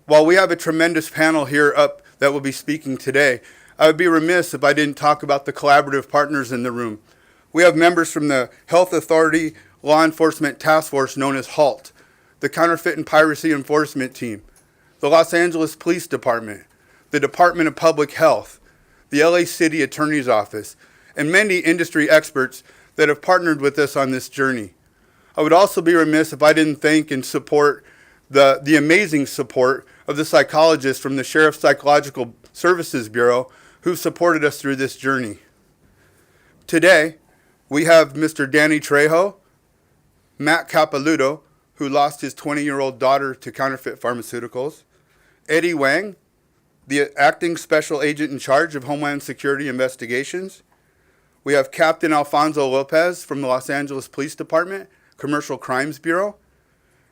While we have a tremendous panel here up that will be speaking today, I would be remiss if I didn't talk about the collaborative partners in the room. We have members from the Health Authority Law Enforcement Task Force known as HALT, the Counterfeit and Piracy Enforcement Team, the Los Angeles Police Department, the Department of Public Health, the LA City Attorney's Office, and many industry experts that have partnered with us on this journey. I would also be remiss if I didn't thank and support the amazing support of the psychologists from the Sheriff's Psychological Services Bureau who supported us through this journey. Today, we have Mr. Danny Trejo, Matt Capilouto, who lost his 20-year-old daughter to counterfeit pharmaceuticals, Eddie Wang, the acting special agent in charge of Homeland Security investigations. We have Captain Alfonso Lopez from the Los Angeles Police Department, Commercial Crimes Bureau.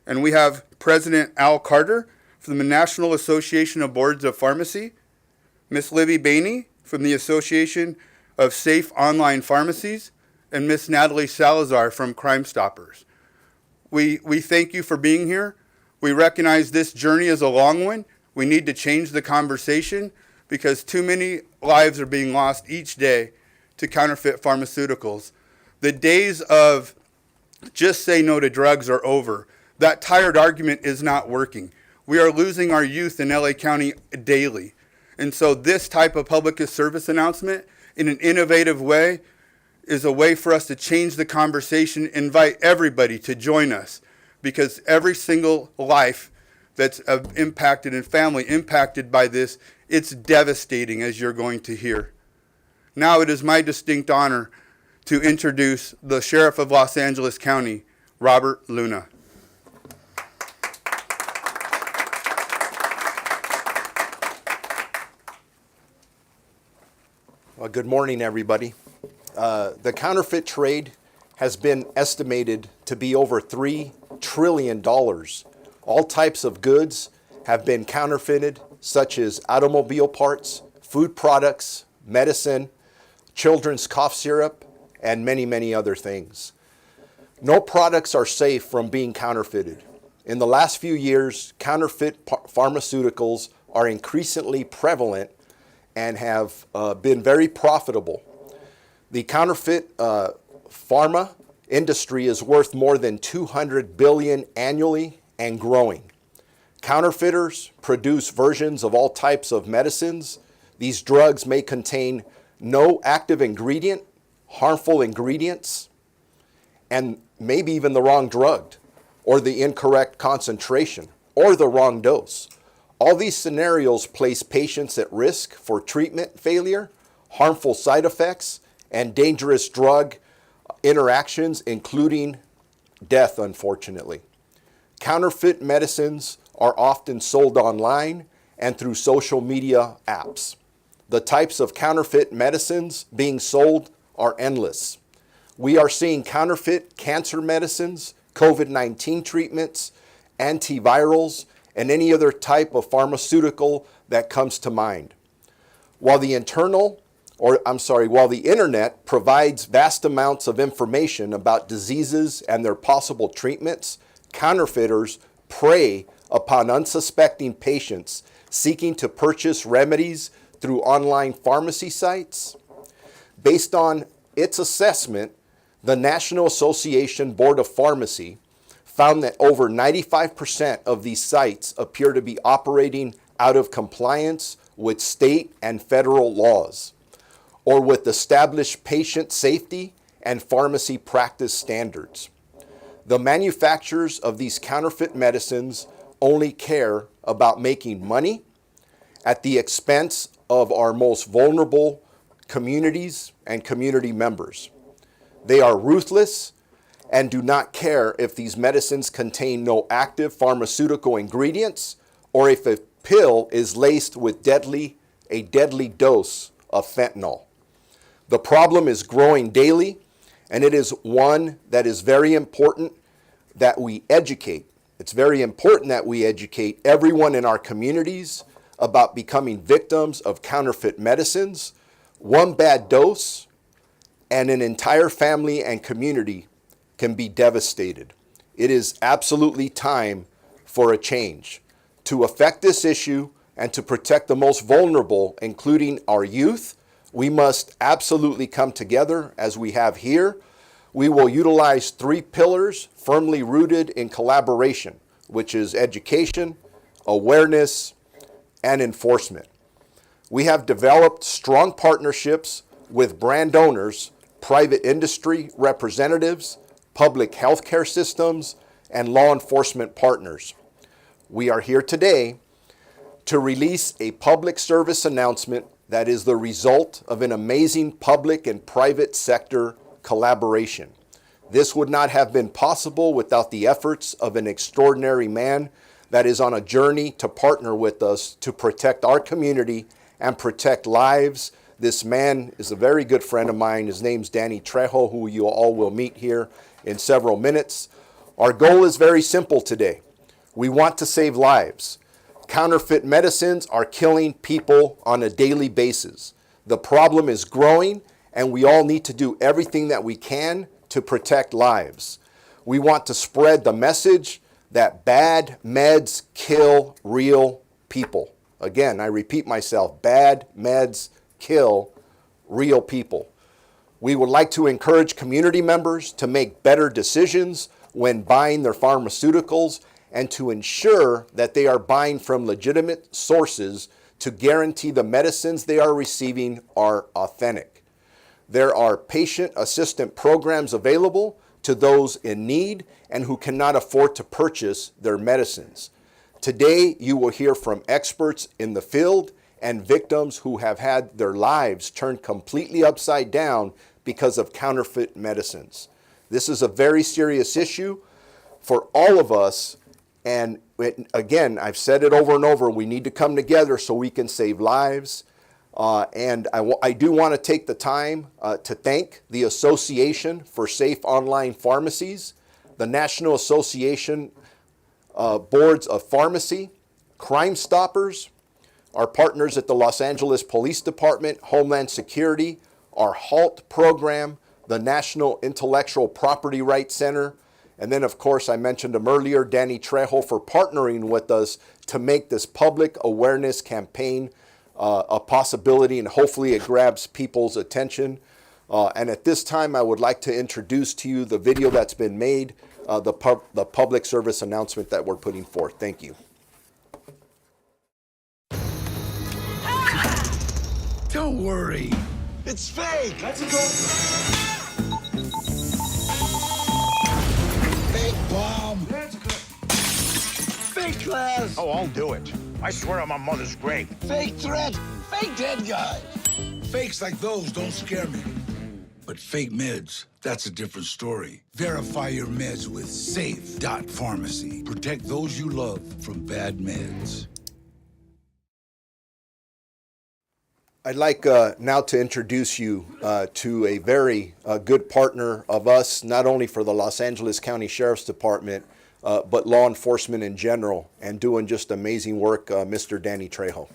And we have President Al Carter from the National Association of Boards of Pharmacy, Miss Libby Bainey from the Association of Safe Online Pharmacies, and Miss Natalie Salazar from Crime Stoppers. We thank you for being here. We recognize this journey is a long one. We need to change the conversation because too many lives are being lost each day to counterfeit pharmaceuticals. The days of just say no to drugs are over. That tired argument is not working. We are losing our youth in LA County daily. And so this type of public service announcement in an innovative way is a way for us to change the conversation, invite everybody to join us, because every single life that's impacted and family impacted by this, it's devastating, as you're going to hear. Now it is my distinct honor to introduce the Sheriff of Los Angeles County, Robert Luna. Well, good morning, everybody. The counterfeit trade has been estimated to be over $3 trillion. All types of goods have been counterfeited, such as automobile parts, food products, medicine, children's cough syrup, and many, many other things. No products are safe from being counterfeited. In the last few years, counterfeit pharmaceuticals are increasingly prevalent and have been very profitable. The counterfeit pharma industry is worth more than $200 billion annually and growing. Counterfeiters produce versions of all types of medicines. These drugs may contain no active ingredient, harmful ingredients, and maybe even the wrong drug, or the incorrect concentration, or the wrong dose. All these scenarios place patients at risk for treatment failure, harmful side effects, and dangerous drug interactions, including death, unfortunately. Counterfeit medicines are often sold online and through social media apps. The types of counterfeit medicines being sold are endless. We are seeing counterfeit cancer medicines, COVID-19 treatments, antivirals, and any other type of pharmaceutical that comes to mind. While the internet provides vast amounts of information about diseases and their possible treatments, counterfeiters prey upon unsuspecting patients seeking to purchase remedies through online pharmacy sites. Based on its assessment, the National Association Board of Pharmacy found that over 95% of these sites appear to be operating out of compliance with state and federal laws, or with established patient safety and pharmacy practice standards. The manufacturers of these counterfeit medicines only care about making money at the expense of our most vulnerable communities and community members. They are ruthless and do not care if these medicines contain no active pharmaceutical ingredients or if a pill is laced with a deadly dose of fentanyl. The problem is growing daily, and it is one that is very important that we educate. It's very important that we educate everyone in our communities about becoming victims of counterfeit medicines. One bad dose, and an entire family and community can be devastated. It is absolutely time for a change. To affect this issue and to protect the most vulnerable, including our youth, we must absolutely come together as we have here. We will utilize 3 pillars firmly rooted in collaboration, which is education, awareness, and enforcement. We have developed strong partnerships with brand owners, private industry representatives, public healthcare systems, and law enforcement partners. We are here today to release a public service announcement that is the result of an amazing public and private sector collaboration. This would not have been possible without the efforts of an extraordinary man that is on a journey to partner with us to protect our community and protect lives. This man is a very good friend of mine. His name's Danny Trejo, who you all will meet here in several minutes. Our goal is very simple today. We want to save lives. Counterfeit medicines are killing people on a daily basis. The problem is growing, and we all need to do everything that we can to protect lives. We want to spread the message that bad meds kill real people. Again, I repeat myself, bad meds kill real people. We would like to encourage community members to make better decisions when buying their pharmaceuticals and to ensure that they are buying from legitimate sources to guarantee the medicines they are receiving are authentic. There are patient assistance programs available to those in need and who cannot afford to purchase their medicines. Today, you will hear from experts in the field and victims who have had their lives turned completely upside down because of counterfeit medicines. This is a very serious issue for all of us. And again, I've said it over and over, we need to come together so we can save lives. And I do want to take the time to thank the Association for Safe Online Pharmacies, the National Association Boards of Pharmacy, Crime Stoppers, our partners at the Los Angeles Police Department, Homeland Security, our HALT program, the National Intellectual Property Rights Center, and then, of course, I mentioned him earlier, Danny Trejo, for partnering with us to make this public awareness campaign a possibility, and hopefully it grabs people's attention. And at this time, I would like to introduce to you the video that's been made, the public service announcement that we're putting forth. Thank you. Don't worry. It's fake. That's a fake bomb. That's good. Fake class. Oh, I'll do it. I swear on my mother's grave. Fake threat. Fake dead guy. Fakes like those don't scare me. But fake meds, that's a different story. Verify your meds with Safe.Pharmacy. Protect those you love from bad meds. I'd like now to introduce you to a very good partner of us, not only for the Los Angeles County Sheriff's Department, but law enforcement in general, and doing just amazing work, Mr. Danny Trejo.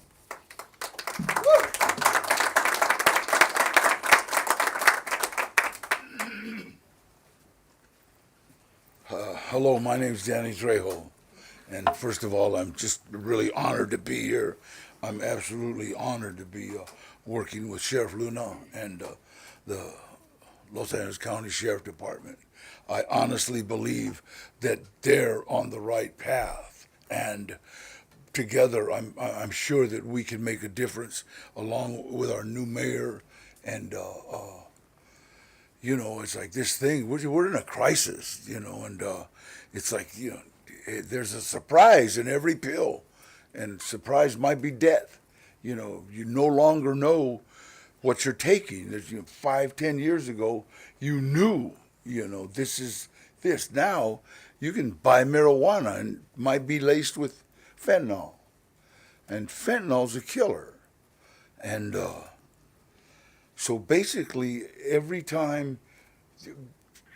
Hello, my name's Danny Trejo. And first of all, I'm just really honored to be here. I'm absolutely honored to be working with Sheriff Luna and the Los Angeles County Sheriff Department. I honestly believe that they're on the right path, and together I'm sure that we can make a difference along with our new mayor. And you know, it's like this thing, we're in a crisis, you know, and it's like, you know, there's a surprise in every pill, and surprise might be death. You know, you no longer know what you're taking. There's, 5-10 years ago, you knew, this is this. Now, you can buy marijuana and it might be laced with fentanyl. And fentanyl's a killer. And so basically, every time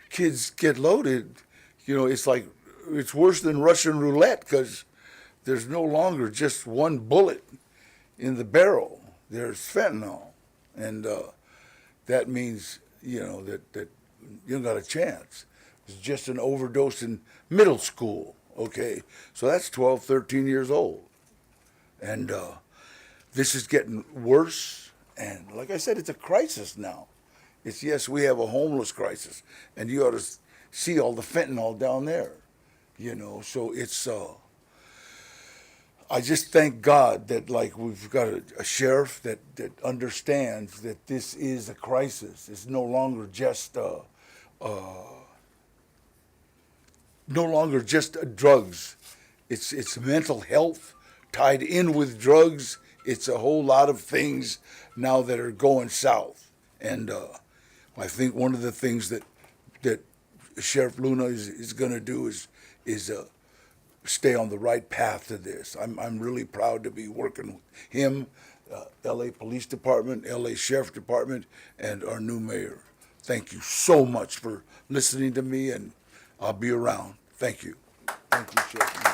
kids get loaded, it's like, it's worse than Russian roulette, because there's no longer just one bullet in the barrel. There's fentanyl. And that means, that you don't got a chance. It's just an overdose in middle school, okay? So that's 12, 13 years old. And this is getting worse. And like I said, it's a crisis now. Yes, we have a homeless crisis. And you ought to see all the fentanyl down there, So it's, I just thank God that like we've got a sheriff that understands that this is a crisis. It's no longer just drugs. It's mental health tied in with drugs. It's a whole lot of things now that are going south. And I think one of the things that Sheriff Luna is going to do is stay on the right path to this. I'm really proud to be working with him, LA Police Department, LA Sheriff Department, and our new mayor. Thank you so much for listening to me, and I'll be around. Thank you. Thank you, Sheriff Luna.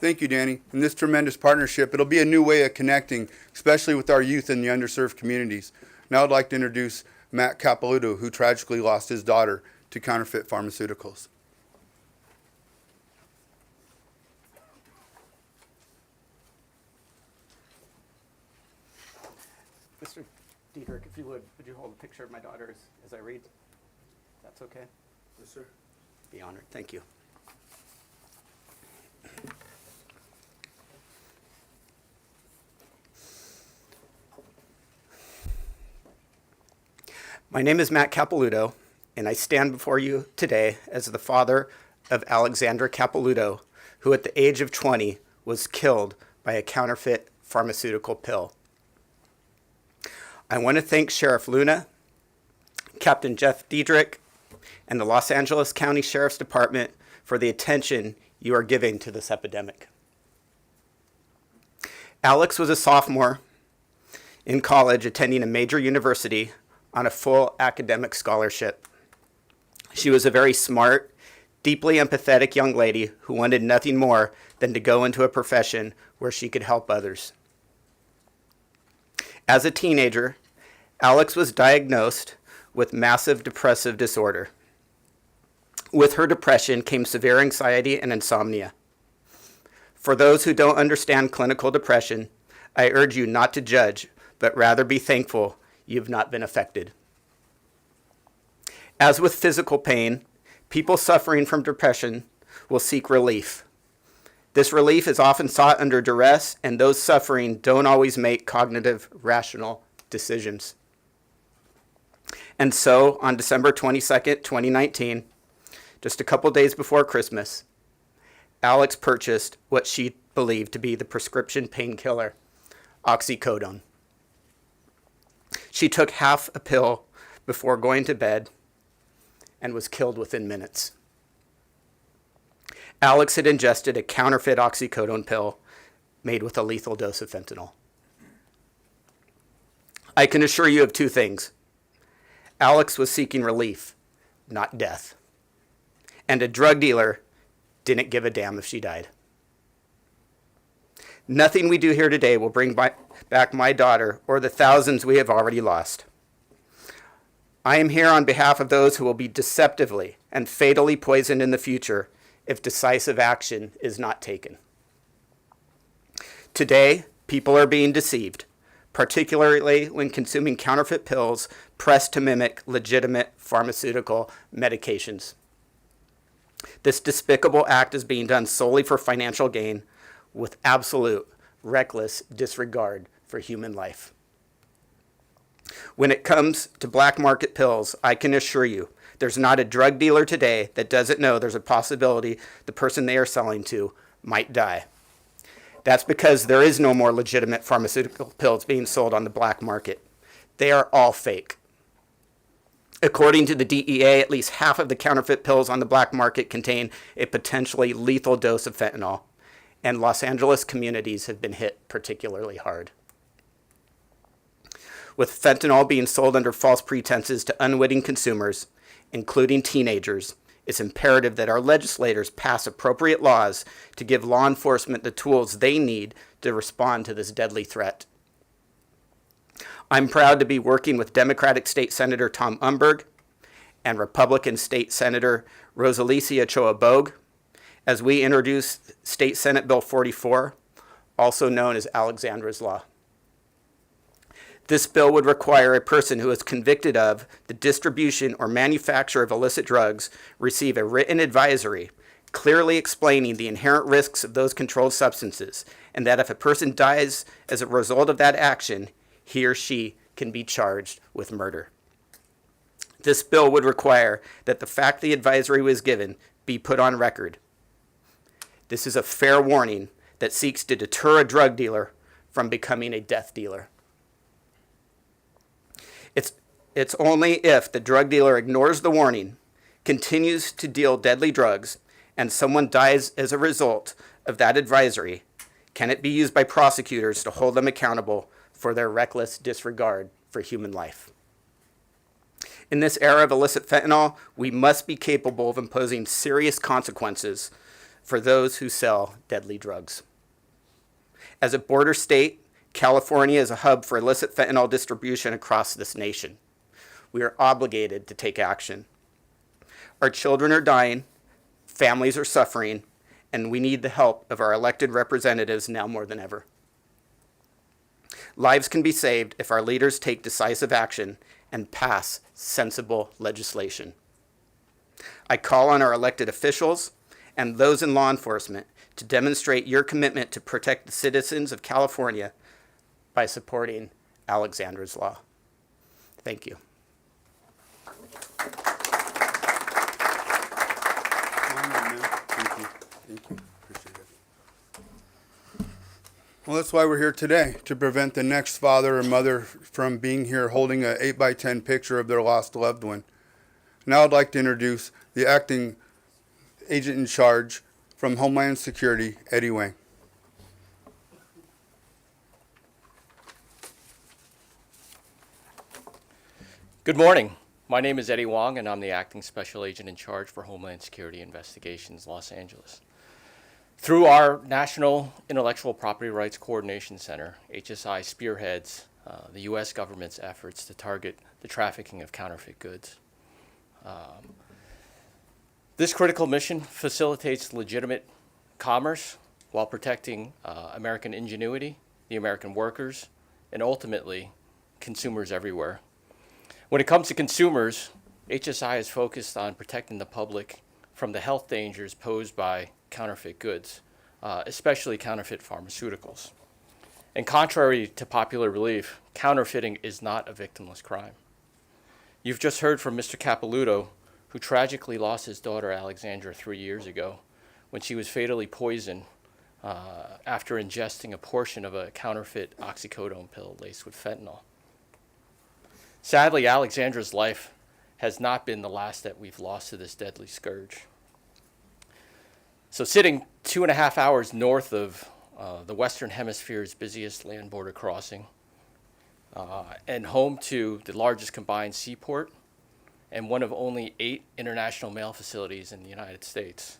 Thank you, Danny. In this tremendous partnership, it'll be a new way of connecting, especially with our youth in the underserved communities. Now I'd like to introduce Matt Capilouto, who tragically lost his daughter to counterfeit pharmaceuticals. Mr. Diedrich, if you would you hold a picture of my daughter as I read? That's okay? Yes, sir. Be honored. Thank you. My name is Matt Capilouto, and I stand before you today as the father of Alexandra Capilouto, who at the age of 20 was killed by a counterfeit pharmaceutical pill. I want to thank Sheriff Luna, Captain Jeff Diedrich, and the Los Angeles County Sheriff's Department for the attention you are giving to this epidemic. Alex was a sophomore in college attending a major university on a full academic scholarship. She was a very smart, deeply empathetic young lady who wanted nothing more than to go into a profession where she could help others. As a teenager, Alex was diagnosed with massive depressive disorder. With her depression came severe anxiety and insomnia. For those who don't understand clinical depression, I urge you not to judge, but rather be thankful you've not been affected. As with physical pain, people suffering from depression will seek relief. This relief is often sought under duress, and those suffering don't always make cognitive, rational decisions. And so, on December 22nd, 2019, just a couple days before Christmas, Alex purchased what she believed to be the prescription painkiller, oxycodone. She took half a pill before going to bed and was killed within minutes. Alex had ingested a counterfeit oxycodone pill made with a lethal dose of fentanyl. I can assure you of two things. Alex was seeking relief, not death. And a drug dealer didn't give a damn if she died. Nothing we do here today will bring back my daughter or the thousands we have already lost. I am here on behalf of those who will be deceptively and fatally poisoned in the future if decisive action is not taken. Today, people are being deceived, particularly when consuming counterfeit pills pressed to mimic legitimate pharmaceutical medications. This despicable act is being done solely for financial gain, with absolute, reckless disregard for human life. When it comes to black market pills, I can assure you, there's not a drug dealer today that doesn't know there's a possibility the person they are selling to might die. That's because there is no more legitimate pharmaceutical pills being sold on the black market. They are all fake. According to the DEA, at least half of the counterfeit pills on the black market contain a potentially lethal dose of fentanyl, and Los Angeles communities have been hit particularly hard. With fentanyl being sold under false pretenses to unwitting consumers, including teenagers, it's imperative that our legislators pass appropriate laws to give law enforcement the tools they need to respond to this deadly threat. I'm proud to be working with Democratic State Senator Tom Umberg and Republican State Senator Rosalicia Choa-Bogue as we introduce State Senate Bill 44, also known as Alexandra's Law. This bill would require a person who is convicted of the distribution or manufacture of illicit drugs receive a written advisory clearly explaining the inherent risks of those controlled substances, and that if a person dies as a result of that action, he or she can be charged with murder. This bill would require that the fact the advisory was given be put on record. This is a fair warning that seeks to deter a drug dealer from becoming a death dealer. It's only if the drug dealer ignores the warning, continues to deal deadly drugs, and someone dies as a result of that advisory, can it be used by prosecutors to hold them accountable for their reckless disregard for human life. In this era of illicit fentanyl, we must be capable of imposing serious consequences for those who sell deadly drugs. As a border state, California is a hub for illicit fentanyl distribution across this nation. We are obligated to take action. Our children are dying, families are suffering, and we need the help of our elected representatives now more than ever. Lives can be saved if our leaders take decisive action and pass sensible legislation. I call on our elected officials and those in law enforcement to demonstrate your commitment to protect the citizens of California by supporting Alexandra's Law. Thank you. Thank you. Appreciate it. Well, that's why we're here today, to prevent the next father or mother from being here holding an 8x10 picture of their lost loved one. Now I'd like to introduce the acting agent in charge from Homeland Security, Eddie Wang. Good morning. My name is Eddie Wong, and I'm the Acting Special Agent in charge for Homeland Security Investigations, Los Angeles. Through our National Intellectual Property Rights Coordination Center, HSI spearheads the U.S. government's efforts to target the trafficking of counterfeit goods. This critical mission facilitates legitimate commerce while protecting American ingenuity, the American workers, and ultimately consumers everywhere. When it comes to consumers, HSI is focused on protecting the public from the health dangers posed by counterfeit goods, especially counterfeit pharmaceuticals. And contrary to popular belief, counterfeiting is not a victimless crime. You've just heard from Mr. Capilouto, who tragically lost his daughter Alexandra 3 years ago when she was fatally poisoned after ingesting a portion of a counterfeit oxycodone pill laced with fentanyl. Sadly, Alexandra's life has not been the last that we've lost to this deadly scourge. So sitting 2.5 hours north of the Western Hemisphere's busiest land border crossing, and home to the largest combined seaport and one of only 8 international mail facilities in the United States,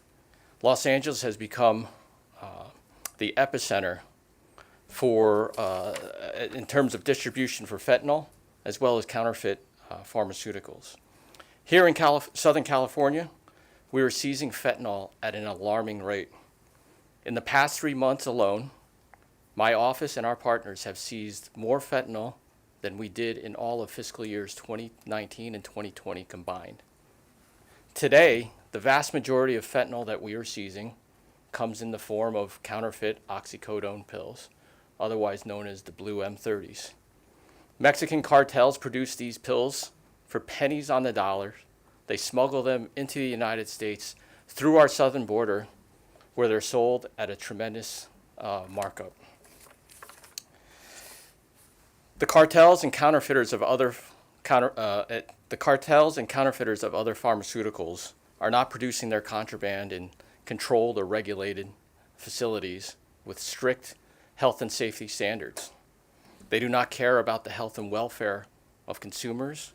Los Angeles has become the epicenter for, in terms of distribution for fentanyl, as well as counterfeit pharmaceuticals. Here in Southern California, we are seizing fentanyl at an alarming rate. In the past 3 months alone, my office and our partners have seized more fentanyl than we did in all of fiscal years 2019 and 2020 combined. Today, the vast majority of fentanyl that we are seizing comes in the form of counterfeit oxycodone pills, otherwise known as the blue M30s. Mexican cartels produce these pills for pennies on the dollar. They smuggle them into the United States through our southern border, where they're sold at a tremendous markup. The cartels and counterfeiters of other pharmaceuticals are not producing their contraband in controlled or regulated facilities with strict health and safety standards. They do not care about the health and welfare of consumers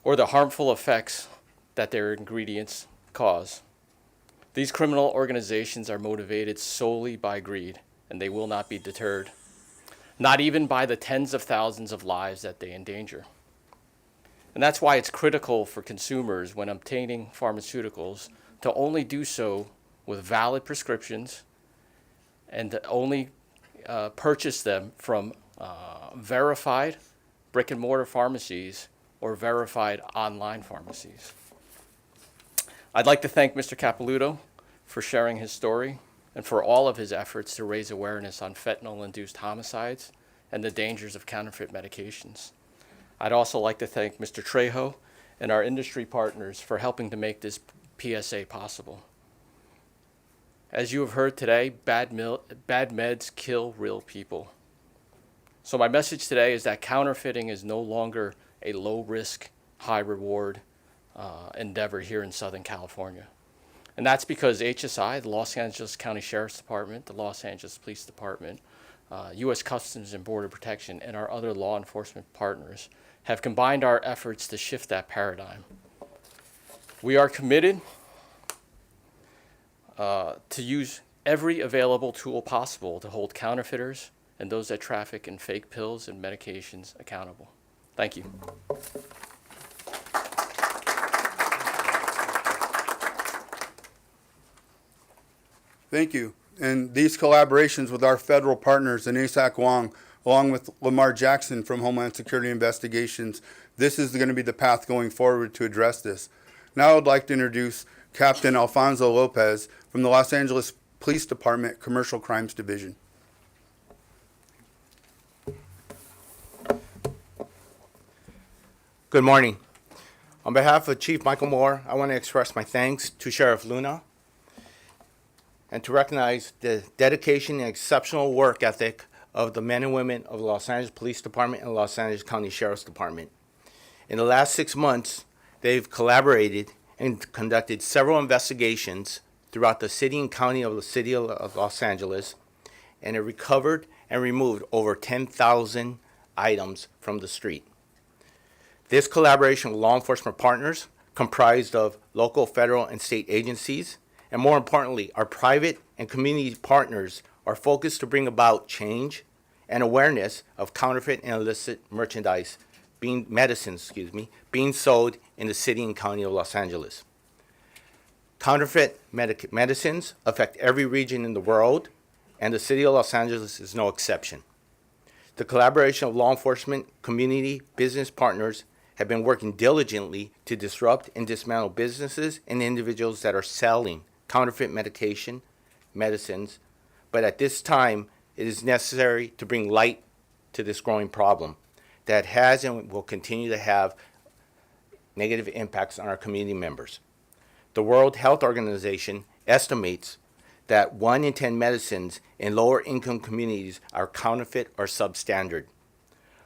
or the harmful effects that their ingredients cause. These criminal organizations are motivated solely by greed, and they will not be deterred. not even by the tens of thousands of lives that they endanger. And that's why it's critical for consumers when obtaining pharmaceuticals to only do so with valid prescriptions and to only purchase them from verified brick and mortar pharmacies or verified online pharmacies. I'd like to thank Mr. Capilouto for sharing his story and for all of his efforts to raise awareness on fentanyl-induced homicides and the dangers of counterfeit medications. I'd also like to thank Mr. Trejo and our industry partners for helping to make this PSA possible. As you have heard today, bad meds kill real people. So my message today is that counterfeiting is no longer a low-risk, high-reward endeavor here in Southern California. And that's because HSI, the Los Angeles County Sheriff's Department, the Los Angeles Police Department, U.S. Customs and Border Protection, and our other law enforcement partners have combined our efforts to shift that paradigm. We are committed to use every available tool possible to hold counterfeiters and those that traffic in fake pills and medications accountable. Thank you. Thank you. And these collaborations with our federal partners and Asak Wong, along with Lamar Jackson from Homeland Security Investigations, this is going to be the path going forward to address this. Now I'd like to introduce Captain Alfonso Lopez from the Los Angeles Police Department Commercial Crimes Division. Good morning. On behalf of Chief Michael Moore, I want to express my thanks to Sheriff Luna and to recognize the dedication and exceptional work ethic of the men and women of the Los Angeles Police Department and Los Angeles County Sheriff's Department. In the last 6 months, they've collaborated and conducted several investigations throughout the city and county of the city of Los Angeles, and have recovered and removed over 10,000 items from the street. This collaboration with law enforcement partners, comprised of local, federal, and state agencies, and more importantly, our private and community partners, are focused to bring about change and awareness of counterfeit and illicit merchandise, medicines being sold in the city and county of Los Angeles. Counterfeit medicines affect every region in the world, and the city of Los Angeles is no exception. The collaboration of law enforcement, community, business partners have been working diligently to disrupt and dismantle businesses and individuals that are selling counterfeit medicines, but at this time, it is necessary to bring light to this growing problem that has and will continue to have negative impacts on our community members. The World Health Organization estimates that 1 in 10 medicines in lower income communities are counterfeit or substandard.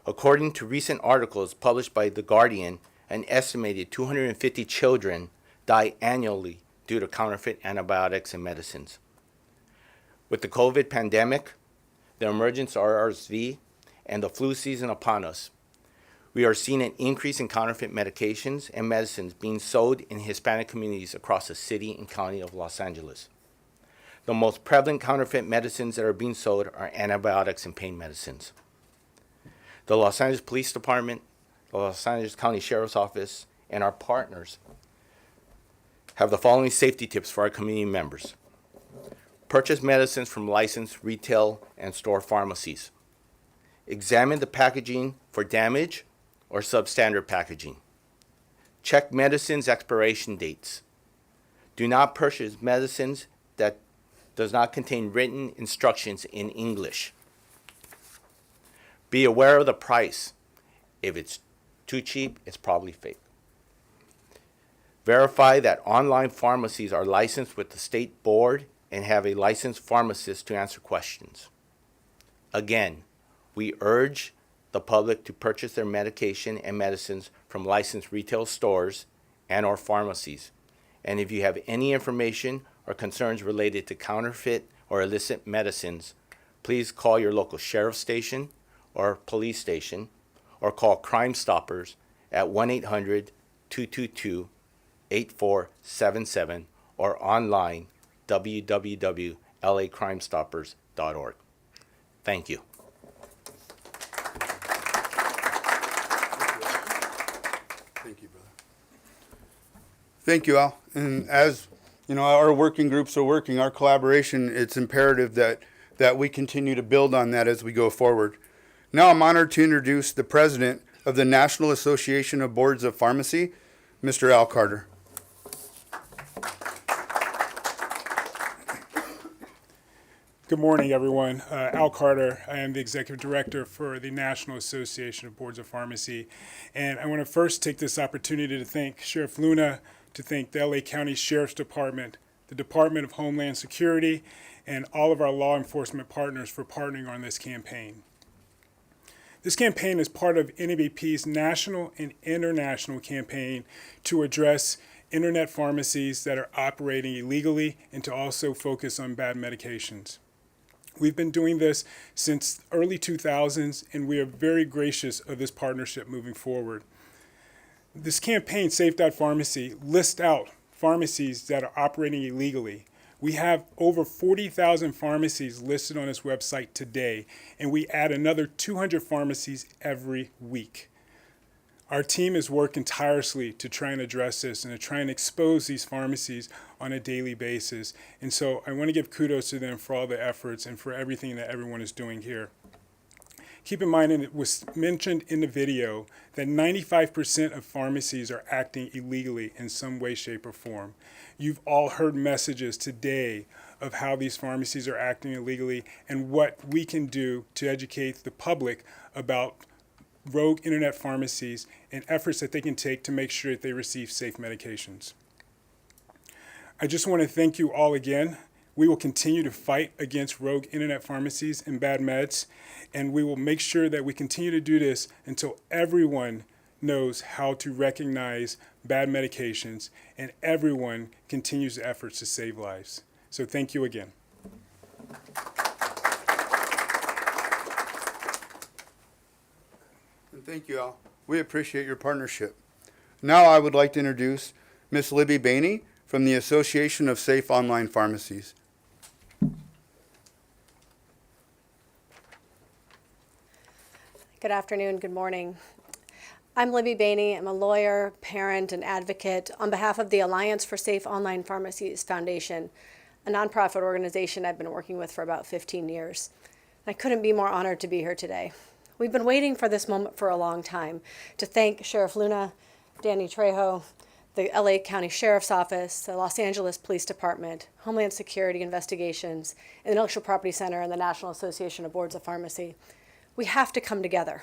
According to recent articles published by The Guardian, an estimated 250 children die annually due to counterfeit antibiotics and medicines. With the COVID pandemic, the emergence of RSV, and the flu season upon us, we are seeing an increase in counterfeit medications and medicines being sold in Hispanic communities across the city and county of Los Angeles. The most prevalent counterfeit medicines that are being sold are antibiotics and pain medicines. The Los Angeles Police Department, the Los Angeles County Sheriff's Office, and our partners have the following safety tips for our community members. Purchase medicines from licensed retail and store pharmacies. Examine the packaging for damage or substandard packaging. Check medicines' expiration dates. Do not purchase medicines that does not contain written instructions in English. Be aware of the price. If it's too cheap, it's probably fake. Verify that online pharmacies are licensed with the state board and have a licensed pharmacist to answer questions. Again, we urge the public to purchase their medication and medicines from licensed retail stores and or pharmacies. And if you have any information or concerns related to counterfeit or illicit medicines, please call your local sheriff station or police station, or call Crime Stoppers at 1-800-222-8477 or online www.lacrimestoppers.org. Thank you. Thank you, brother. Thank you, Al. And as you know, our working groups are working, our collaboration, it's imperative that we continue to build on that as we go forward. Now I'm honored to introduce the president of the National Association of Boards of Pharmacy, Mr. Al Carter. Good morning, everyone. Al Carter. I am the Executive Director for the National Association of Boards of Pharmacy. And I want to first take this opportunity to thank Sheriff Luna, to thank the LA County Sheriff's Department, the Department of Homeland Security, and all of our law enforcement partners for partnering on this campaign. This campaign is part of NABP's national and international campaign to address internet pharmacies that are operating illegally and to also focus on bad medications. We've been doing this since early 2000s, and we are very gracious of this partnership moving forward. This campaign, Safe.Pharmacy, lists out pharmacies that are operating illegally. We have over 40,000 pharmacies listed on this website today, and we add another 200 pharmacies every week. Our team is working tirelessly to try and address this and to try and expose these pharmacies on a daily basis. And so I want to give kudos to them for all the efforts and for everything that everyone is doing here. Keep in mind, and it was mentioned in the video, that 95% of pharmacies are acting illegally in some way, shape, or form. You've all heard messages today of how these pharmacies are acting illegally and what we can do to educate the public about rogue internet pharmacies and efforts that they can take to make sure that they receive safe medications. I just want to thank you all again. We will continue to fight against rogue internet pharmacies and bad meds, and we will make sure that we continue to do this until everyone knows how to recognize bad medications and everyone continues the efforts to save lives. So thank you again. And thank you, Al. We appreciate your partnership. Now I would like to introduce Ms. Libby Bainey from the Association of Safe Online Pharmacies. Good afternoon, good morning. I'm Libby Bainey. I'm a lawyer, parent, and advocate on behalf of the Alliance for Safe Online Pharmacies Foundation, a nonprofit organization I've been working with for about 15 years. I couldn't be more honored to be here today. We've been waiting for this moment for a long time to thank Sheriff Luna, Danny Trejo, the LA County Sheriff's Office, the Los Angeles Police Department, Homeland Security Investigations, the Intellectual Property Center, and the National Association of Boards of Pharmacy. We have to come together.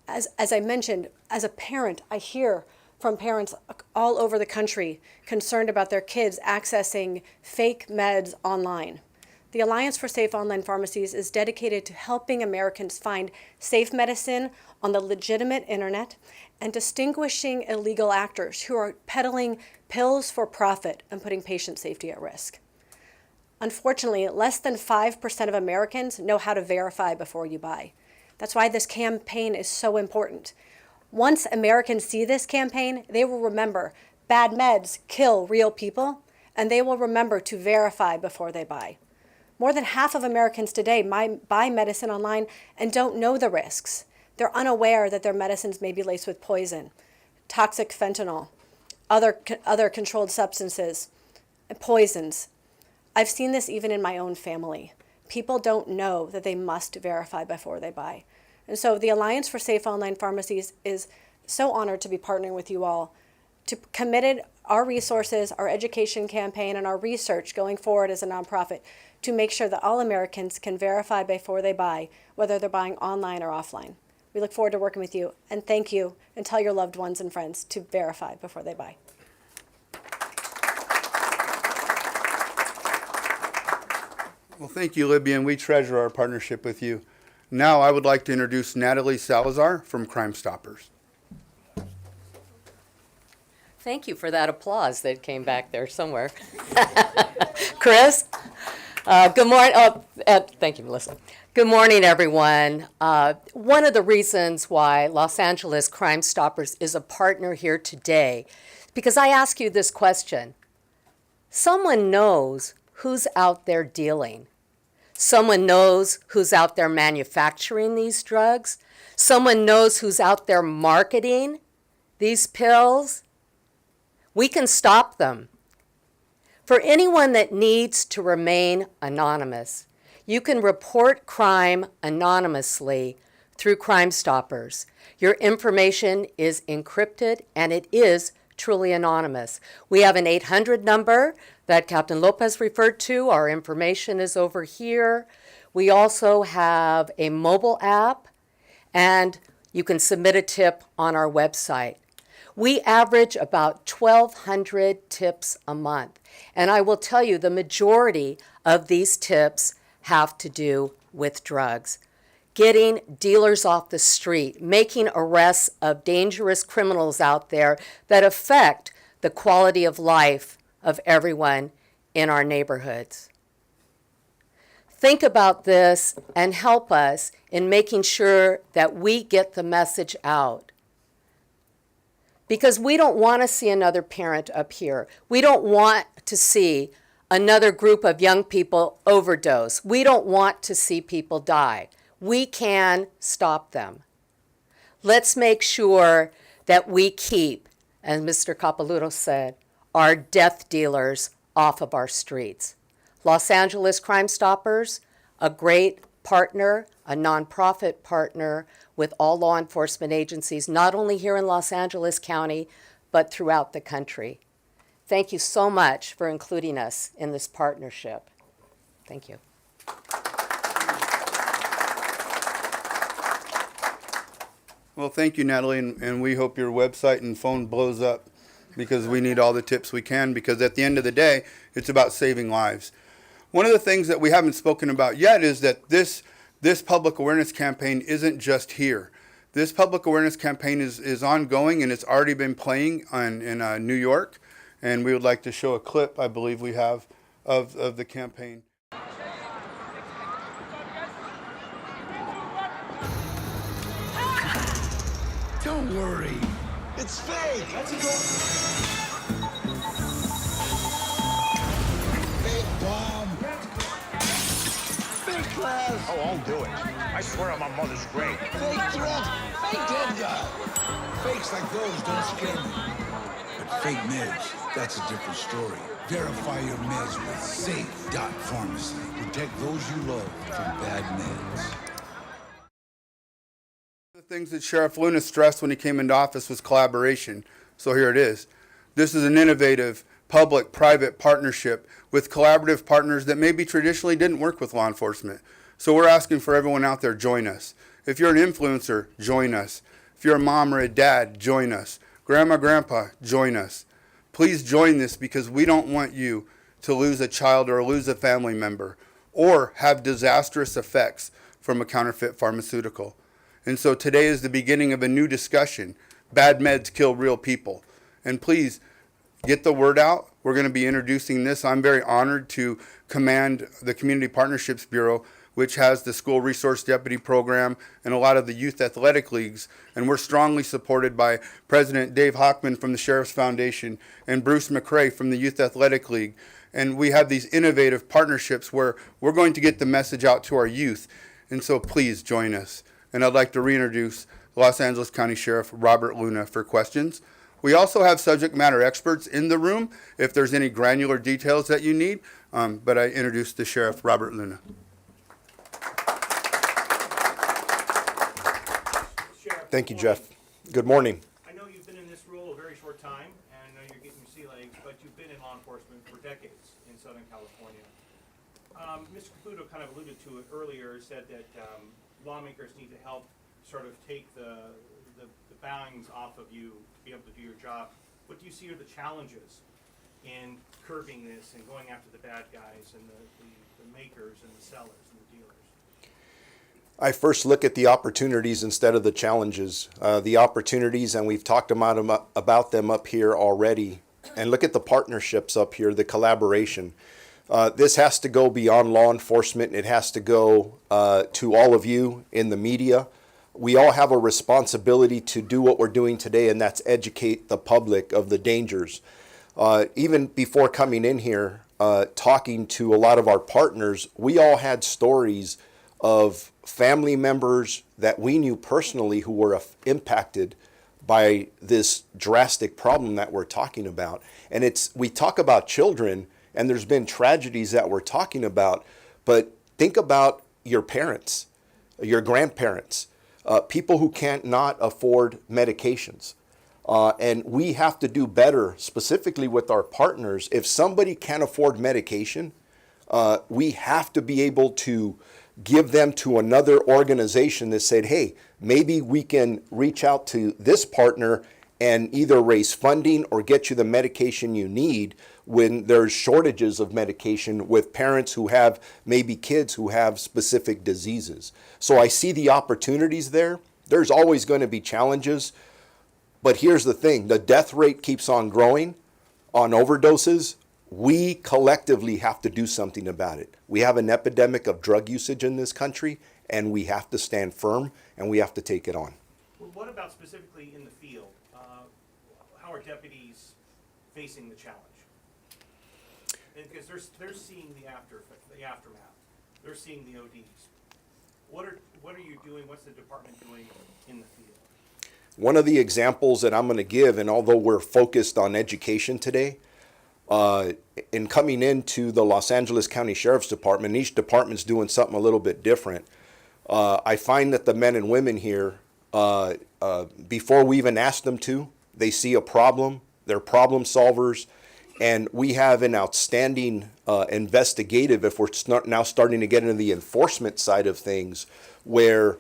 As I mentioned, as a parent, I hear from parents all over the country concerned about their kids accessing fake meds online. The Alliance for Safe Online Pharmacies is dedicated to helping Americans find safe medicine on the legitimate internet and distinguishing illegal actors who are peddling pills for profit and putting patient safety at risk. Unfortunately, less than 5% of Americans know how to verify before you buy. That's why this campaign is so important. Once Americans see this campaign, they will remember bad meds kill real people, and they will remember to verify before they buy. More than half of Americans today buy medicine online and don't know the risks. They're unaware that their medicines may be laced with poison, toxic fentanyl, other controlled substances, and poisons. I've seen this even in my own family. People don't know that they must verify before they buy. And so the Alliance for Safe Online Pharmacies is so honored to be partnering with you all, to committed our resources, our education campaign, and our research going forward as a nonprofit to make sure that all Americans can verify before they buy, whether they're buying online or offline. We look forward to working with you, and thank you, and tell your loved ones and friends to verify before they buy. Well, thank you, Libby, and we treasure our partnership with you. Now I would like to introduce Natalie Salazar from Crime Stoppers. Thank you for that applause that came back there somewhere. Chris, good morning. Thank you, Melissa. Good morning, everyone. One of the reasons why Los Angeles Crime Stoppers is a partner here today, because I ask you this question. Someone knows who's out there dealing. Someone knows who's out there manufacturing these drugs. Someone knows who's out there marketing These pills, we can stop them. For anyone that needs to remain anonymous, you can report crime anonymously through Crime Stoppers. Your information is encrypted and it is truly anonymous. We have an 800 number that Captain Lopez referred to. Our information is over here. We also have a mobile app, and you can submit a tip on our website. We average about 1,200 tips a month, and I will tell you the majority of these tips have to do with drugs. Getting dealers off the street, making arrests of dangerous criminals out there that affect the quality of life of everyone in our neighborhoods. Think about this and help us in making sure that we get the message out. Because we don't want to see another parent up here. We don't want to see another group of young people overdose. We don't want to see people die. We can stop them. Let's make sure that we keep, as Mr. Capelouto said, our death dealers off of our streets. Los Angeles Crime Stoppers, a great partner, a nonprofit partner with all law enforcement agencies, not only here in Los Angeles County, but throughout the country. Thank you so much for including us in this partnership. Thank you. Well, thank you, Natalie, and we hope your website and phone blows up because we need all the tips we can, because at the end of the day, it's about saving lives. One of the things that we haven't spoken about yet is that this public awareness campaign isn't just here. This public awareness campaign is ongoing, and it's already been playing in New York, and we would like to show a clip, I believe we have, of the campaign. Don't worry. It's fake. Fake bomb. Fake class. Oh, I'll do it. I swear on my mother's grave. Fake threat. Fake dead guy. Fakes like those don't scare me. But fake meds, that's a different story. Verify your meds with Safe.Pharmacy. Protect those you love from bad meds. The things that Sheriff Luna stressed when he came into office was collaboration. So here it is. This is an innovative public-private partnership with collaborative partners that maybe traditionally didn't work with law enforcement. So we're asking for everyone out there, join us. If you're an influencer, join us. If you're a mom or a dad, join us. Grandma, grandpa, join us. Please join this, because we don't want you to lose a child or lose a family member or have disastrous effects from a counterfeit pharmaceutical. And so today is the beginning of a new discussion. Bad meds kill real people. And please get the word out. We're going to be introducing this. I'm very honored to command the Community Partnerships Bureau, which has the School Resource Deputy Program and a lot of the youth athletic leagues. And we're strongly supported by President Dave Hockman from the Sheriff's Foundation and Bruce McRae from the Youth Athletic League. And we have these innovative partnerships where we're going to get the message out to our youth. And so please join us. And I'd like to reintroduce Los Angeles County Sheriff Robert Luna for questions. We also have subject matter experts in the room if there's any granular details that you need. But I introduce the Sheriff Robert Luna. Thank you, Jeff. Good morning. I know you've been in this role a very short time, and I know you're getting your sea legs, but you've been in law enforcement for decades in Southern California. Mr. Caputo kind of alluded to it earlier, said that lawmakers need to help sort of take the bounds off of you to be able to do your job. What do you see are the challenges in curbing this and going after the bad guys and the makers and the sellers and the dealers? I first look at the opportunities instead of the challenges. The opportunities, and we've talked about them up here already, and look at the partnerships up here, the collaboration. This has to go beyond law enforcement. It has to go to all of you in the media. We all have a responsibility to do what we're doing today, and that's educate the public of the dangers. Even before coming in here, talking to a lot of our partners, we all had stories of family members that we knew personally who were impacted by this drastic problem that we're talking about. And we talk about children, and there's been tragedies that we're talking about, but think about your parents, your grandparents, people who can't not afford medications. And we have to do better, specifically with our partners. If somebody can't afford medication, we have to be able to give them to another organization that said, hey, maybe we can reach out to this partner and either raise funding or get you the medication you need when there's shortages of medication with parents who have maybe kids who have specific diseases. So I see the opportunities there. There's always going to be challenges. But here's the thing, the death rate keeps on growing on overdoses. We collectively have to do something about it. We have an epidemic of drug usage in this country, and we have to stand firm, and we have to take it on. Well, what about specifically in the field? How are deputies facing the challenge? Because they're seeing the aftermath. They're seeing the ODs. What are you doing? What's the department doing in the field? One of the examples that I'm going to give, and although we're focused on education today, in coming into the Los Angeles County Sheriff's Department, each department's doing something a little bit different. I find that the men and women here, before we even ask them to, they see a problem, they're problem solvers, and we have an outstanding investigative, if we're now starting to get into the enforcement side of things, where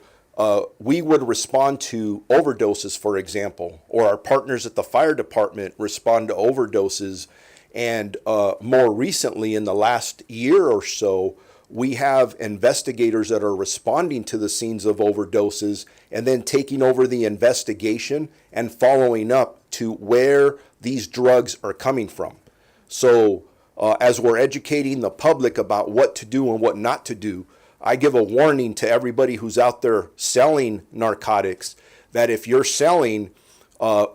we would respond to overdoses, for example, or our partners at the fire department respond to overdoses. And more recently, in the last year or so, we have investigators that are responding to the scenes of overdoses and then taking over the investigation and following up to where these drugs are coming from. So as we're educating the public about what to do and what not to do, I give a warning to everybody who's out there selling narcotics that if you're selling,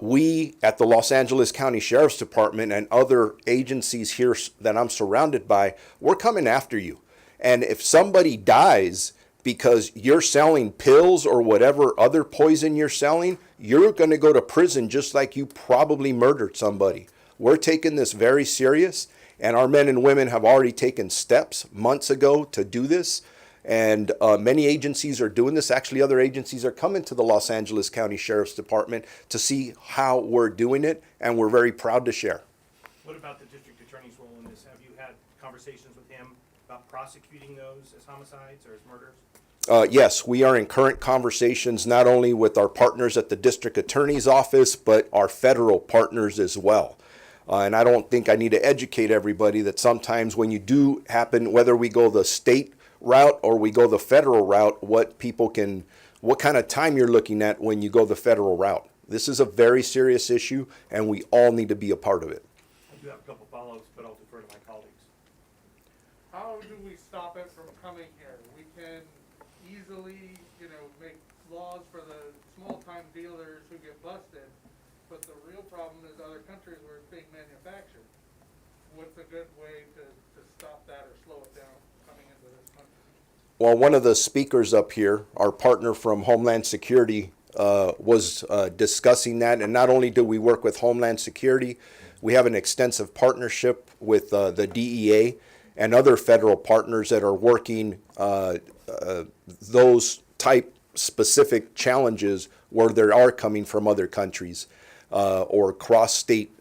we at the Los Angeles County Sheriff's Department and other agencies here that I'm surrounded by, we're coming after you. And if somebody dies because you're selling pills or whatever other poison you're selling, you're going to go to prison just like you probably murdered somebody. We're taking this very serious, and our men and women have already taken steps months ago to do this. And many agencies are doing this. Actually, other agencies are coming to the Los Angeles County Sheriff's Department to see how we're doing it, and we're very proud to share. What about the district attorney's role in this? Have you had conversations with him about prosecuting those as homicides or as murders? Yes, we are in current conversations not only with our partners at the district attorney's office, but our federal partners as well. And I don't think I need to educate everybody that sometimes when you do happen, whether we go the state route or we go the federal route, what kind of time you're looking at when you go the federal route. This is a very serious issue, and we all need to be a part of it. I do have a couple follow-ups, but I'll defer to my colleagues. How do we stop it from coming here? We can easily, make laws for the small-time dealers who get busted, but the real problem is other countries where it's being manufactured. What's a good way to stop that or slow it down coming into this country? Well, one of the speakers up here, our partner from Homeland Security, was discussing that. And not only do we work with Homeland Security, we have an extensive partnership with the DEA and other federal partners that are working those type specific challenges where they are coming from other countries or cross-state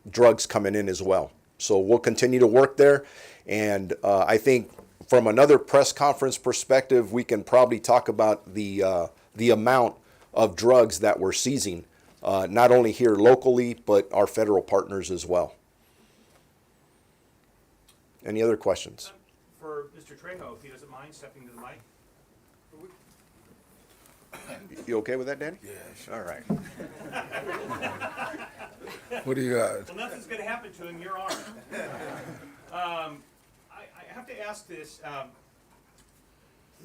drugs coming in as well. So we'll continue to work there. And I think from another press conference perspective, we can probably talk about the amount of drugs that we're seizing, not only here locally, but our federal partners as well. Any other questions? For Mr. Trejo, if he doesn't mind stepping to the mic. You okay with that, Danny? Yeah, sure. All right. What do you got? Well, nothing's going to happen to him. You're armed. I have to ask this.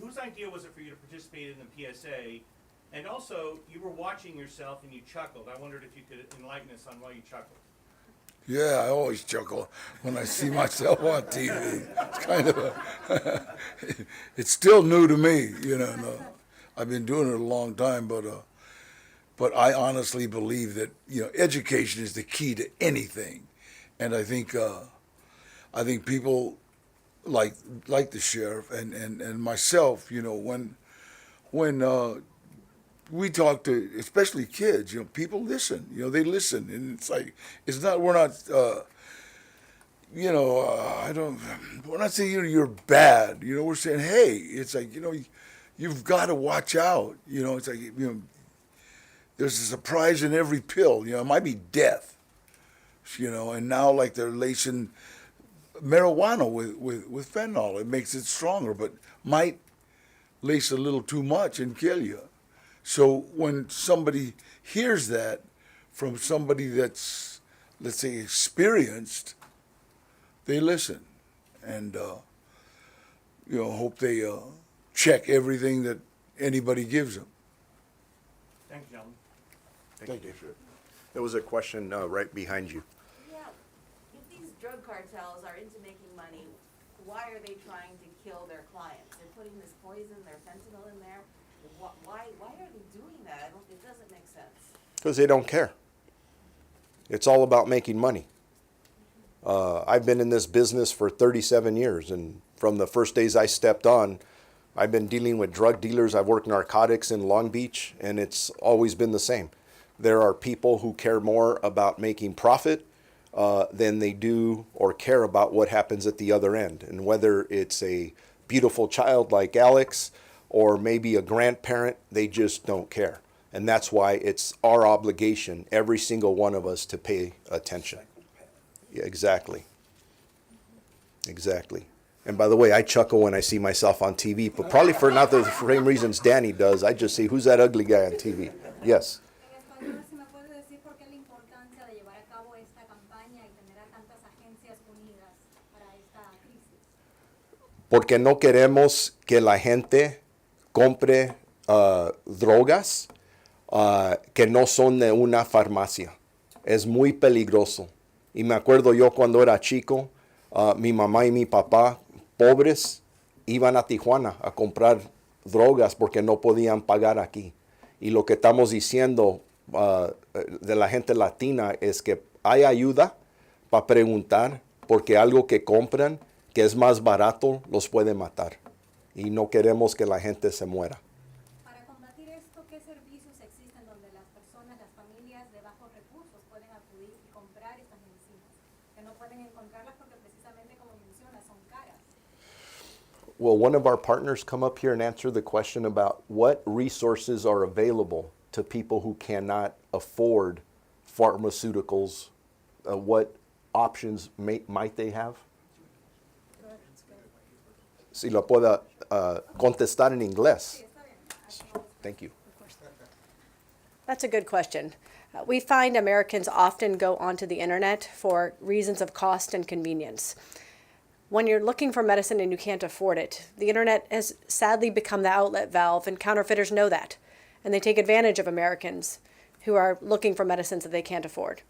Whose idea was it for you to participate in the PSA? And also, you were watching yourself and you chuckled. I wondered if you could enlighten us on why you chuckled. Yeah, I always chuckle when I see myself on TV. It's kind of it's still new to me, No. I've been doing it a long time, but but I honestly believe that education is the key to anything, and I think people like the sheriff and myself, when we talk to especially kids, people listen, they listen, and it's like we're not. We're not saying you're bad. We're saying, hey, it's like you've got to watch out. It's like there's a surprise in every pill. It might be death. And now like they're lacing marijuana with fentanyl. It makes it stronger, but might lace a little too much and kill you. So when somebody hears that from somebody that's, let's say, experienced, they listen, and hope they check everything that anybody gives them. Thank you, gentlemen. Thank you. There was a question right behind you. Yeah, if these drug cartels are into making money, why are they trying to kill their clients? They're putting this poison, their fentanyl in there. Why are they doing that? It doesn't make sense. Because they don't care. It's all about making money. I've been in this business for 37 years, and from the first days I stepped on, I've been dealing with drug dealers. I've worked narcotics in Long Beach, and it's always been the same. There are people who care more about making profit than they do or care about what happens at the other end. And whether it's a beautiful child like Alex or maybe a grandparent, they just don't care. And that's why it's our obligation, every single one of us, to pay attention. Yeah, exactly. Exactly. And by the way, I chuckle when I see myself on TV, but probably for not the same reasons Danny does. I just see, who's that ugly guy on TV? Yes. Porque no queremos que la gente compre drogas que no son de una farmacia. Es muy peligroso. Y me acuerdo yo cuando era chico, mi mamá y mi papá, pobres, iban a Tijuana a comprar drogas porque no podían pagar aquí. Y lo que estamos diciendo de la gente latina es que hay ayuda para preguntar, porque algo que compran que es más barato los puede matar. Y no queremos que la gente se muera. Para combatir esto, ¿qué servicios existen donde las personas, las familias de bajos recursos pueden acudir y comprar estas medicinas? Que no pueden encontrarlas porque precisamente, como menciona, son caras. Will one of our partners come up here and answer the question about what resources are available to people who cannot afford pharmaceuticals? What options might they have? Si lo pueda contestar en inglés. Thank you. That's a good question. We find Americans often go onto the internet for reasons of cost and convenience. When you're looking for medicine and you can't afford it, the internet has sadly become the outlet valve, and counterfeiters know that. And they take advantage of Americans who are looking for medicines that they can't afford.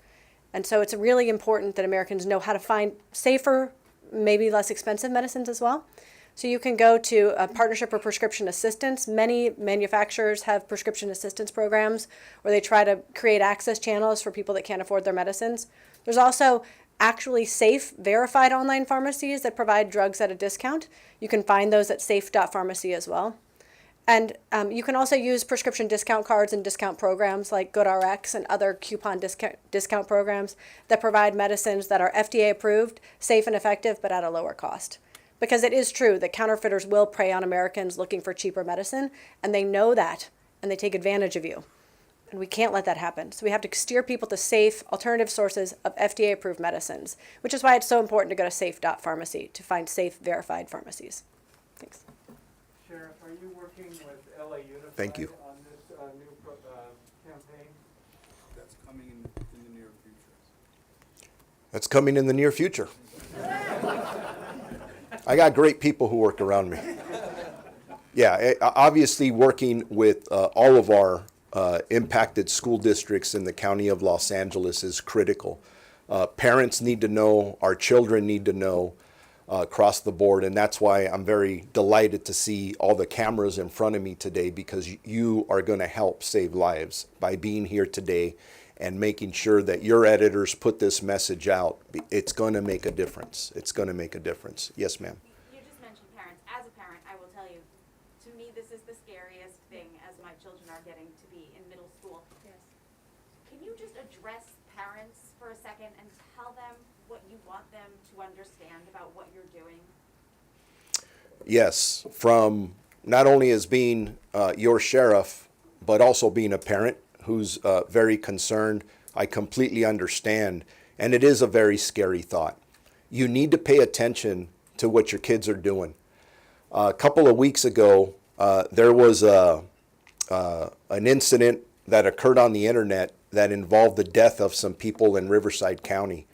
And so it's really important that Americans know how to find safer, maybe less expensive medicines as well. So you can go to a Partnership for Prescription Assistance. Many manufacturers have prescription assistance programs where they try to create access channels for people that can't afford their medicines. There's also actually safe, verified online pharmacies that provide drugs at a discount. You can find those at safe.pharmacy as well. And you can also use prescription discount cards and discount programs like GoodRx and other coupon discount programs that provide medicines that are FDA approved, safe and effective, but at a lower cost. Because it is true that counterfeiters will prey on Americans looking for cheaper medicine, and they know that, and they take advantage of you. And we can't let that happen. So we have to steer people to safe, alternative sources of FDA-approved medicines, which is why it's so important to go to safe.pharmacy to find safe, verified pharmacies. Thanks. Sheriff, are you working with LA Unified Thank you. on this new campaign? That's coming in the near future. That's coming in the near future. I got great people who work around me. Yeah, obviously working with all of our impacted school districts in the county of Los Angeles is critical. Parents need to know, our children need to know. across the board. And that's why I'm very delighted to see all the cameras in front of me today, because you are going to help save lives by being here today and making sure that your editors put this message out. It's going to make a difference. It's going to make a difference. Yes, ma'am. You just mentioned parents. As a parent, I will tell you, to me, this is the scariest thing as my children are getting to be in middle school. Yes. Can you just address parents for a second and tell them what you want them to understand about what you're doing? Yes, from not only as being your sheriff, but also being a parent who's very concerned. I completely understand, and it is a very scary thought. You need to pay attention to what your kids are doing. A couple of weeks ago, there was an incident that occurred on the internet that involved the death of some people in Riverside County.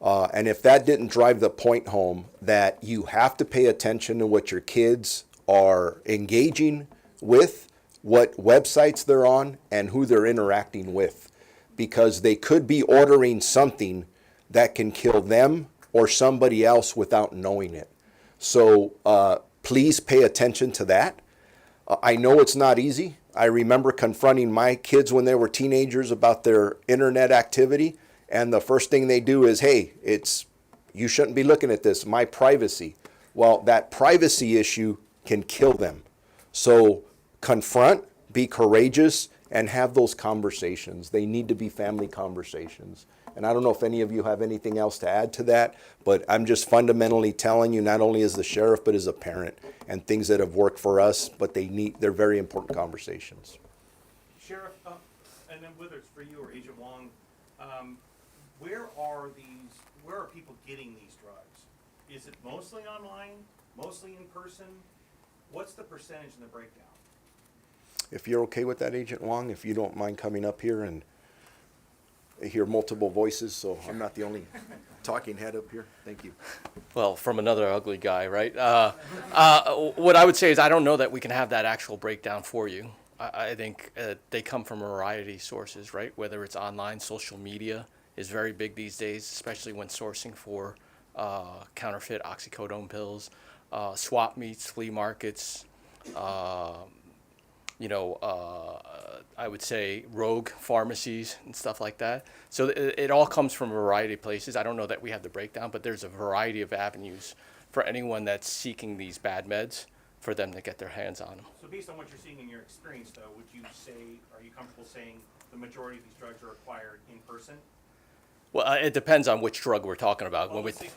And if that didn't drive the point home that you have to pay attention to what your kids are engaging with, what websites they're on, and who they're interacting with, because they could be ordering something that can kill them or somebody else without knowing it. So please pay attention to that. I know it's not easy. I remember confronting my kids when they were teenagers about their internet activity, and the first thing they do is, hey, you shouldn't be looking at this, my privacy. Well, that privacy issue can kill them. So confront, be courageous, and have those conversations. They need to be family conversations. And I don't know if any of you have anything else to add to that, but I'm just fundamentally telling you, not only as the sheriff, but as a parent, and things that have worked for us, but they're very important conversations. Sheriff, and then whether it's for you or Agent Wong, where are people getting these drugs? Is it mostly online, mostly in person? What's the percentage in the breakdown? If you're okay with that, Agent Wong, if you don't mind coming up here, and I hear multiple voices, so I'm not the only talking head up here. Thank you. Well, from another ugly guy, right? What I would say is I don't know that we can have that actual breakdown for you. I think they come from a variety of sources, right? Whether it's online, social media is very big these days, especially when sourcing for counterfeit oxycodone pills, swap meets, flea markets, I would say rogue pharmacies and stuff like that. So it all comes from a variety of places. I don't know that we have the breakdown, but there's a variety of avenues for anyone that's seeking these bad meds for them to get their hands on them. So based on what you're seeing in your experience, though, are you comfortable saying the majority of these drugs are acquired in person? Well, it depends on which drug we're talking about. Well, let's say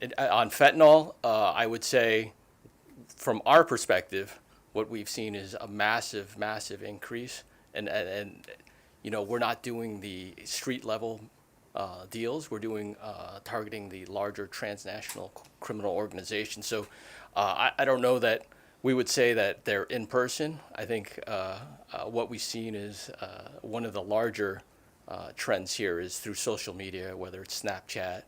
fentanyl. On fentanyl, I would say, from our perspective, what we've seen is a massive, massive increase, and we're not doing the street level deals. We're doing targeting the larger transnational criminal organizations. So I don't know that we would say that they're in person. I think what we've seen is one of the larger trends here is through social media, whether it's Snapchat,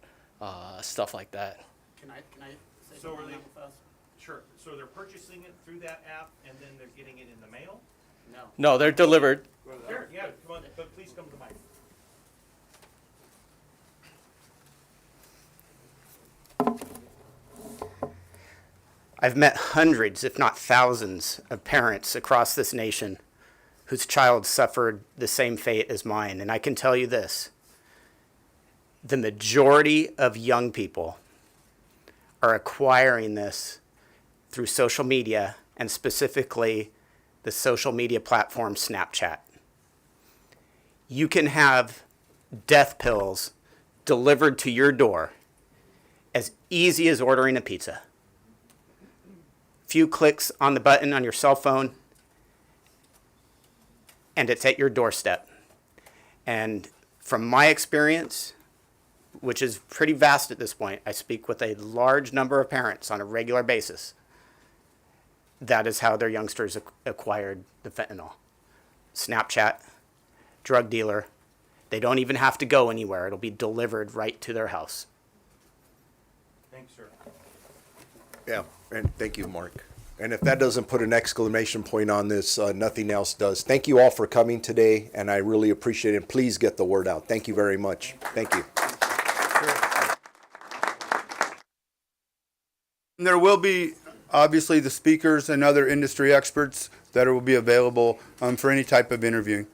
stuff like that. Can I say So something are they? on that fast? Sure. So they're purchasing it through that app, and then they're getting it in the mail? No. No, they're delivered. Sure, yeah, come on, but please come to the mic. I've met hundreds, if not thousands, of parents across this nation whose child suffered the same fate as mine. And I can tell you this, the majority of young people are acquiring this through social media, and specifically the social media platform Snapchat. You can have death pills delivered to your door as easy as ordering a pizza. Few clicks on the button on your cell phone, and it's at your doorstep. And from my experience, which is pretty vast at this point, I speak with a large number of parents on a regular basis. That is how their youngsters acquired the fentanyl. Snapchat, drug dealer. They don't even have to go anywhere. It'll be delivered right to their house. Thanks, sir. Yeah, and thank you, Mark. And if that doesn't put an exclamation point on this, nothing else does. Thank you all for coming today, and I really appreciate it. Please get the word out. Thank you very much. Thank you. There will be, obviously, the speakers and other industry experts that will be available for any type of interviewing.